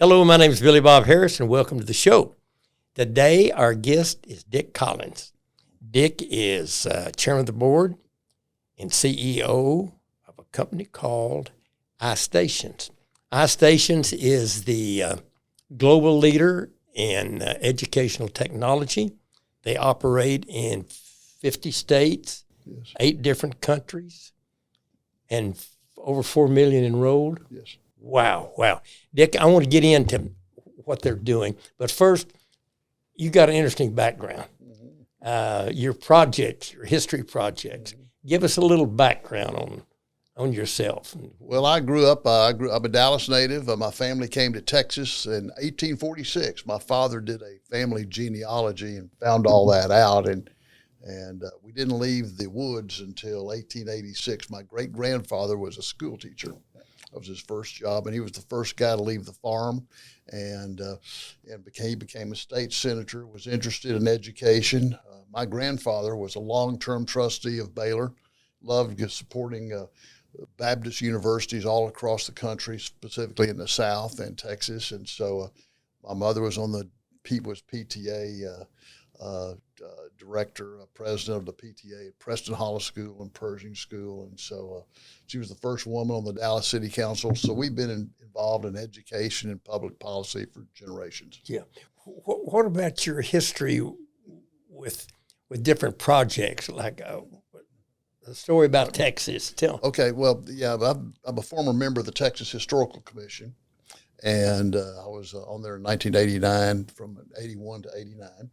Hello, my name is Billy Bob Harris, and welcome to the show. Today, our guest is Dick Collins. Dick is chairman of the board and CEO of a company called Istation. Istation is the global leader in educational technology. They operate in 50 states, Yes. 8 different countries, and over 4 million enrolled. Yes. Wow. Dick, I want to get into what they're doing. But first, you got an interesting background. Your projects, your history projects. Give us a little background on yourself. Well, I grew up. I'm a Dallas native. My family came to Texas in 1846. My father did a family genealogy and found all that out, and we didn't leave the woods until 1886. My great grandfather was a school teacher. That was his first job, and he was the first guy to leave the farm, and became a state senator. Was interested in education. My grandfather was a long-term trustee of Baylor. Loved supporting Baptist universities all across the country, specifically in the South and Texas. And so my mother was PTA director, president of the PTA at Preston Hollow School and Pershing School. And so she was the first woman on the Dallas City Council. So we've been involved in education and public policy for generations. Yeah. What about your history with different projects, like a story about Texas? Tell. Okay, well, yeah, I'm a former member of the Texas Historical Commission, and I was on there in 1989, from 81 to 89,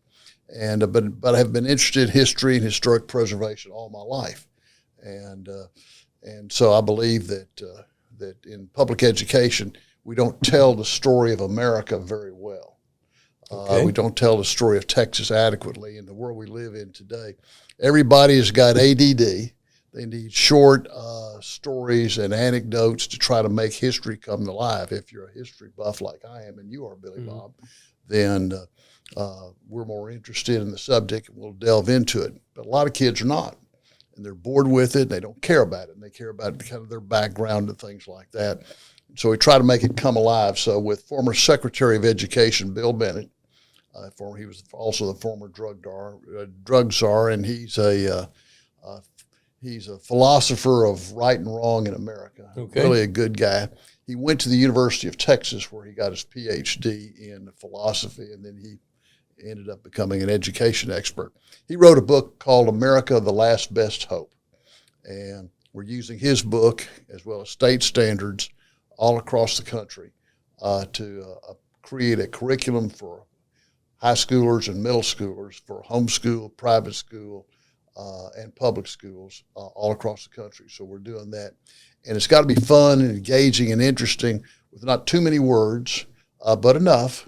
and but I have been interested in history and historic preservation all my life, and so I believe that in public education we don't tell the story of America very well. Okay. We don't tell the story of Texas adequately in the world we live in today. Everybody has got ADD. They need short stories and anecdotes to try to make history come alive. If you're a history buff like I am, and you are, Billy Bob, then we're more interested in the subject and we'll delve into it. But a lot of kids are not, and they're bored with it. And they don't care about it, and they care about kind of their background and things like that. So we try to make it come alive. So with former Secretary of Education Bill Bennett, he was also the former drug czar, and he's a philosopher of right and wrong in America. Okay. Really a good guy. He went to the University of Texas where he got his PhD in philosophy, and then he ended up becoming an education expert. He wrote a book called America, the Last Best Hope. And we're using his book as well as state standards all across the country to create a curriculum for high schoolers and middle schoolers for homeschool, private school, and public schools all across the country. So we're doing that. And it's got to be fun and engaging and interesting with not too many words, but enough,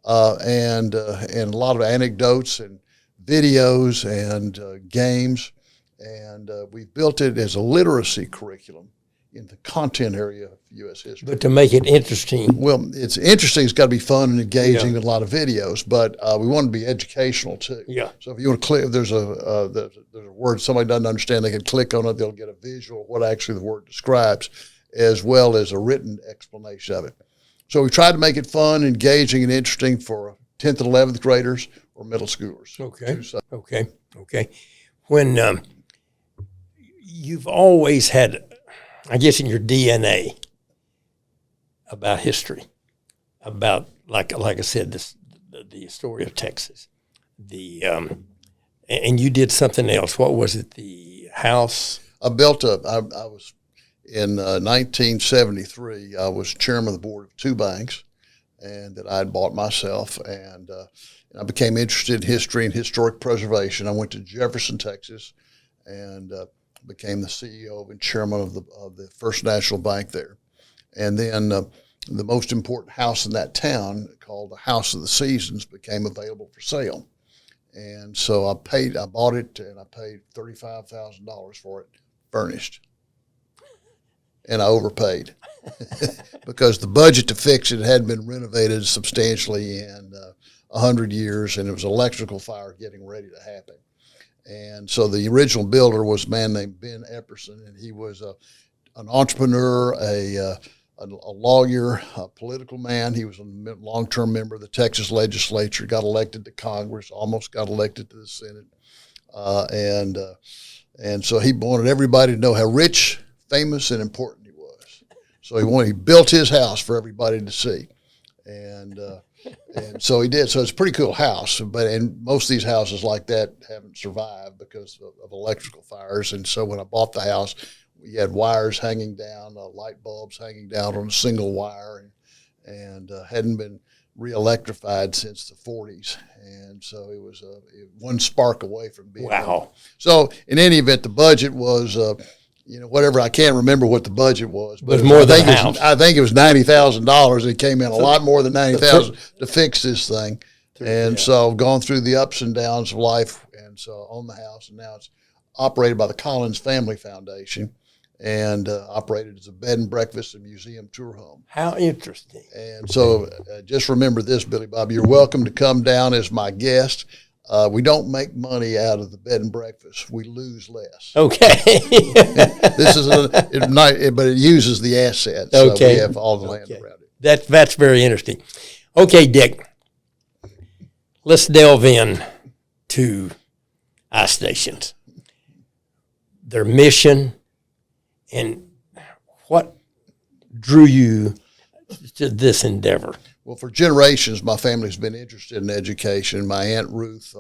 and a lot of anecdotes and videos and games. And we've built it as a literacy curriculum in the content area of U.S. history. But to make it interesting. Well, it's interesting. It's got to be fun and engaging with a lot of videos, but we want to be educational too. Yeah. So if you want to click, there's a word somebody doesn't understand, they can click on it. They'll get a visual of what actually the word describes, as well as a written explanation of it. So we tried to make it fun, engaging, and interesting for 10th and 11th graders or middle schoolers. Okay. When you've always had, I guess, in your DNA about history, about like I said, the story of Texas, and you did something else. What was it? The house. I was in 1973. I was chairman of the board of 2 banks, and that I had bought myself, and I became interested in history and historic preservation. I went to Jefferson, Texas, and became the CEO and chairman of the First National Bank there. And then the most important house in that town, called the House of the Seasons, became available for sale. And so I bought it, and I paid $35,000 for it, furnished. And I overpaid because the budget to fix it hadn't been renovated substantially in 100 years, and it was an electrical fire getting ready to happen. And so the original builder was a man named Ben Epperson, and he was an entrepreneur, a a lawyer, a political man. He was a long-term member of the Texas legislature, got elected to Congress, almost got elected to the Senate. And so he wanted everybody to know how rich, famous, and important he was. So he built his house for everybody to see. And so he did. So it's a pretty cool house. And most of these houses like that haven't survived because of electrical fires. And so when I bought the house, we had wires hanging down, light bulbs hanging down on a single wire, and hadn't been re-electrified since the 40s. And so it was one spark away from being Wow. So in any event, the budget was, whatever. I can't remember what the budget was. But it was more than a house. I think it was $90,000. It came in a lot more than $90,000 to fix this thing. And so I've gone through the ups and downs of life, and so own the house, and now it's operated by the Collins Family Foundation, and operated as a bed and breakfast and museum tour home. How interesting. And so just remember this, Billy Bob, you're welcome to come down as my guest. We don't make money out of the bed and breakfast. We lose less. Okay. This is but it uses the assets. Okay. We have all the land around it. That's very interesting. Okay, Dick, let's delve in to Istations, their mission, and what drew you to this endeavor. Well, for generations, my family's been interested in education. My Aunt Ruth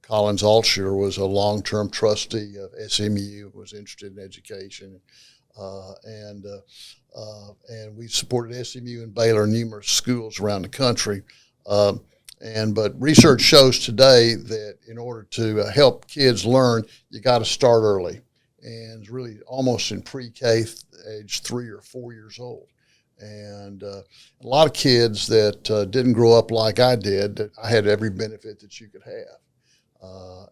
Collins Altshuler was a long-term trustee of SMU, was interested in education. And we supported SMU and Baylor and numerous schools around the country. But research shows today that in order to help kids learn, you got to start early, and really almost in pre-K, age 3 or 4 years old. And a lot of kids that didn't grow up like I did, that I had every benefit that you could have.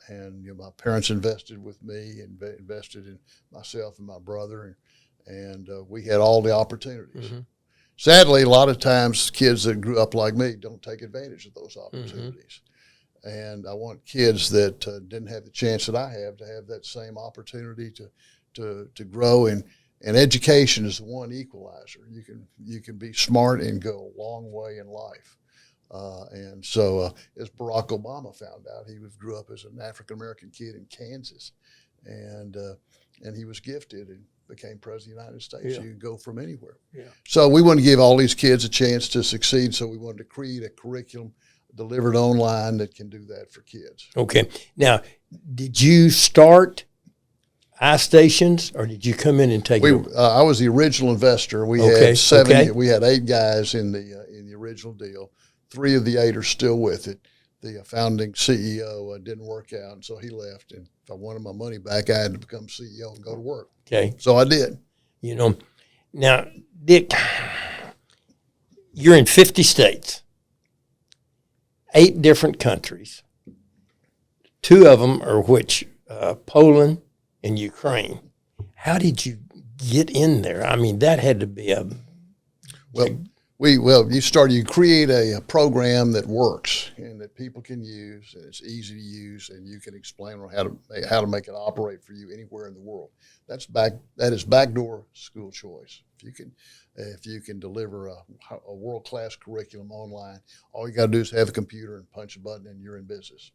And my parents invested with me and invested in myself and my brother, and we had all the opportunities. Mm-hmm. Sadly, a lot of times kids that grew up like me don't take advantage of those opportunities. Mm-hmm. And I want kids that didn't have the chance that I have to have that same opportunity to grow. And education is the one equalizer. You can be smart and go a long way in life. And so as Barack Obama found out, he grew up as an African-American kid in Kansas, and he was gifted and became president of the United States. Yeah. You can go from anywhere. Yeah. So we want to give all these kids a chance to succeed, so we wanted to create a curriculum delivered online that can do that for kids. Okay. Now, did you start Istations, or did you come in and take it? I was the original investor. We had seven. Okay. We had 8 guys in the original deal. 3 of the 8 are still with it. The founding CEO didn't work out, and so he left. And if I wanted my money back, I had to become CEO and go to work. Okay. So I did. Now, Dick, you're in 50 states, 8 different countries. 2 of them are Poland and Ukraine. How did you get in there? I mean, that had to be a you create a program that works and that people can use, and it's easy to use, and you can explain how to make it operate for you anywhere in the world. That is backdoor school choice. If you can deliver a world-class curriculum online, all you got to do is have a computer and punch a button, and you're in business.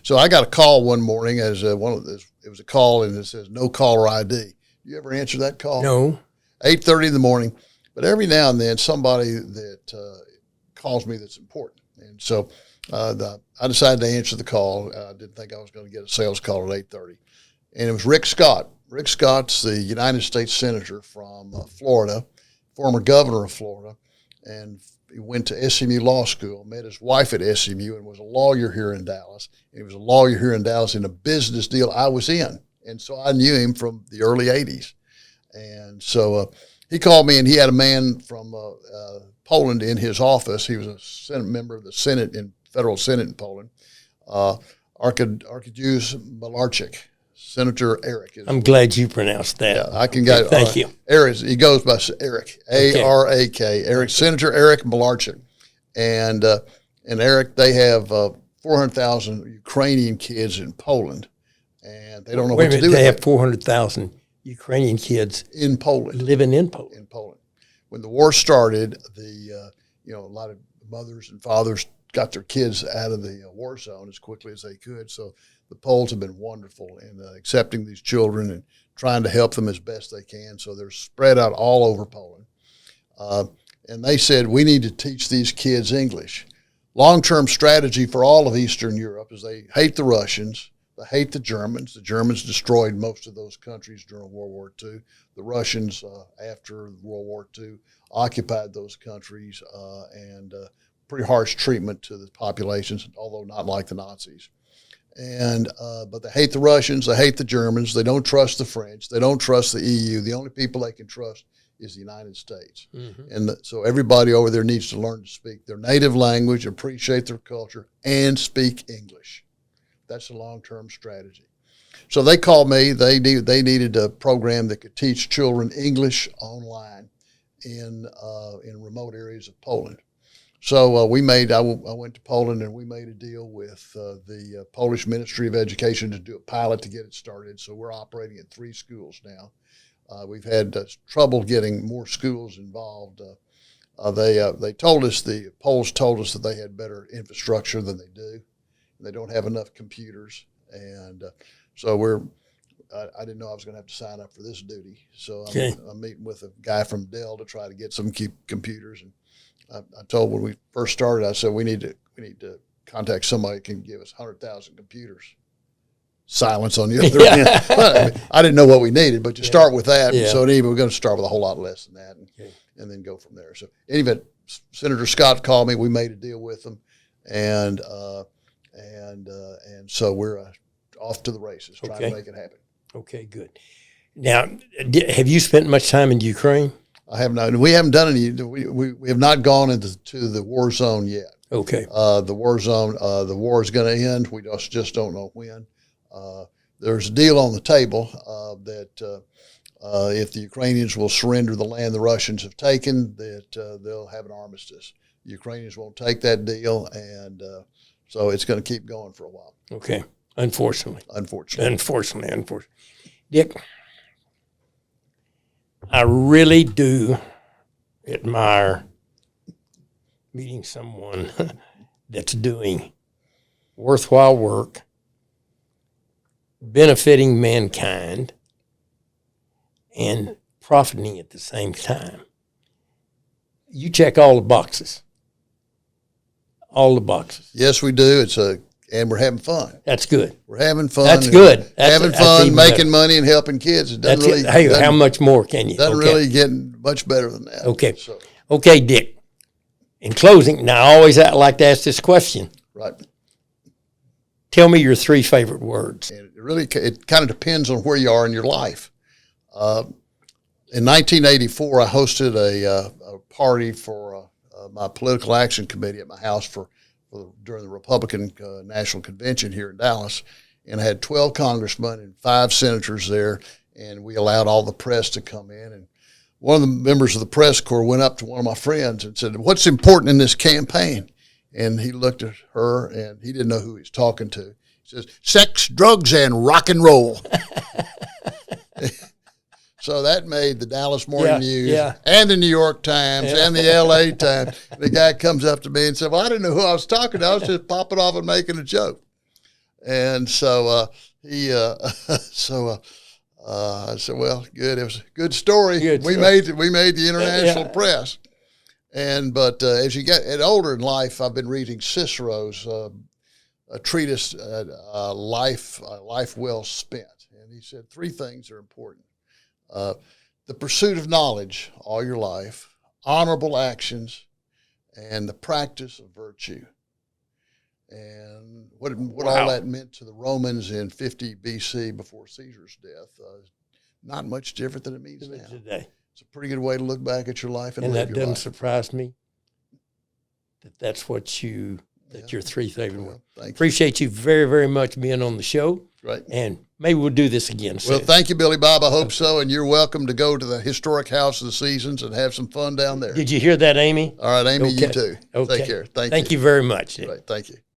So I got a call one morning it was a call, and it says no caller ID. You ever answer that call? No. 8:30 in the morning. But every now and then somebody that calls me that's important. And so I decided to answer the call. I didn't think I was going to get a sales call at 8:30. And it was Rick Scott. Rick Scott's the United States Senator from Florida, former governor of Florida, and he went to SMU Law School, met his wife at SMU, and was a lawyer here in Dallas. And he was a lawyer here in Dallas in a business deal I was in. And so I knew him from the early 80s. And so he called me, and he had a man from Poland in his office. He was a Senate member of the Senate federal Senate in Poland, Arkadiusz Malarczyk, Senator Eric. I'm glad you pronounced that. Yeah, I can go. Thank you. Eric, he goes by Eric, A-R-A-K, Eric, Senator Eric Malarczyk. And Eric, they have 400,000 Ukrainian kids in Poland, and they don't know what to do with it. They have 400,000 Ukrainian kids in Poland, living in Poland. when the war started, a lot of mothers and fathers got their kids out of the war zone as quickly as they could. So the Poles have been wonderful in accepting these children and trying to help them as best they can. So they're spread out all over Poland. And they said, we need to teach these kids English. Long-term strategy for all of Eastern Europe is they hate the Russians. They hate the Germans. The Germans destroyed most of those countries during World War II. The Russians, after World War II, occupied those countries and pretty harsh treatment to the populations, although not like the Nazis. But they hate the Russians. They hate the Germans. They don't trust the French. They don't trust the EU. The only people they can trust is the United States. Mm-hmm. And so everybody over there needs to learn to speak their native language, appreciate their culture, and speak English. That's a long-term strategy. So they called me. They needed a program that could teach children English online in remote areas of Poland. So I went to Poland and we made a deal with the Polish Ministry of Education to do a pilot to get it started. So we're operating at 3 schools now. We've had trouble getting more schools involved. The Poles told us that they had better infrastructure than they do. They don't have enough computers, and so I didn't know I was going to have to sign up for this duty. So I'm meeting with a guy from Dell to try to get some computers. And I told when we first started, I said we need to contact somebody who can give us 100,000 computers. Silence on the other end. But, I didn't know what we needed, but you start with that. Yeah. So anyway, we're going to start with a whole lot less than that, and then go from there. So anyway, Senator Scott called me. We made a deal with them, and so we're off to the races, trying to make it happen. Okay, good. Now, have you spent much time in Ukraine? I have not. We haven't done any. We have not gone into the war zone yet. Okay. The war zone. The war is going to end. We just don't know when. There's a deal on the table that if the Ukrainians will surrender the land the Russians have taken, that they'll have an armistice. The Ukrainians won't take that deal, and so it's going to keep going for a while. Okay. Unfortunately. Dick, I really do admire meeting someone that's doing worthwhile work, benefiting mankind, and profiting at the same time. You check all the boxes. All the boxes. Yes, we do. And we're having fun. That's good. We're having fun. That's good. Having fun, making money, and helping kids. It doesn't really. Hey, how much more can you? Doesn't really get much better than that. Okay. So. Okay, Dick. In closing, now I always like to ask this question. Right. Tell me your 3 favorite words. And it kind of depends on where you are in your life. In 1984, I hosted a party for my political action committee at my house during the Republican National Convention here in Dallas, and I had 12 congressmen and 5 senators there, and we allowed all the press to come in. And one of the members of the press corps went up to one of my friends and said, "What's important in this campaign?" And he looked at her, and he didn't know who he was talking to. He says, "Sex, drugs, and rock and roll." So that made the Dallas Morning News and the New York Times and the L.A. Times. The guy comes up to me and said, "Well, I didn't know who I was talking to. I was just popping off and making a joke." And so I said, "Well, good. It was a good story. We made the international press." But as you get older in life, I've been reading Cicero's a treatise, Life Well Spent, and he said 3 things are important. The pursuit of knowledge all your life, honorable actions, and the practice of virtue. And what all that meant to the Romans in 50 BC before Caesar's death, not much different than it means now. Today. It's a pretty good way to look back at your life and live that your doesn't life. Surprise me that's what your 3 favorite words. Thank you. Appreciate you very, very much being on the show. Right. And maybe we'll do this again soon. Well, thank you, Billy Bob. I hope so. And you're welcome to go to the Historic House of the Seasons and have some fun down there. Did you hear that, Amy? All right, Amy, you too. Okay. Take care. Thank you very much. Right. Thank you.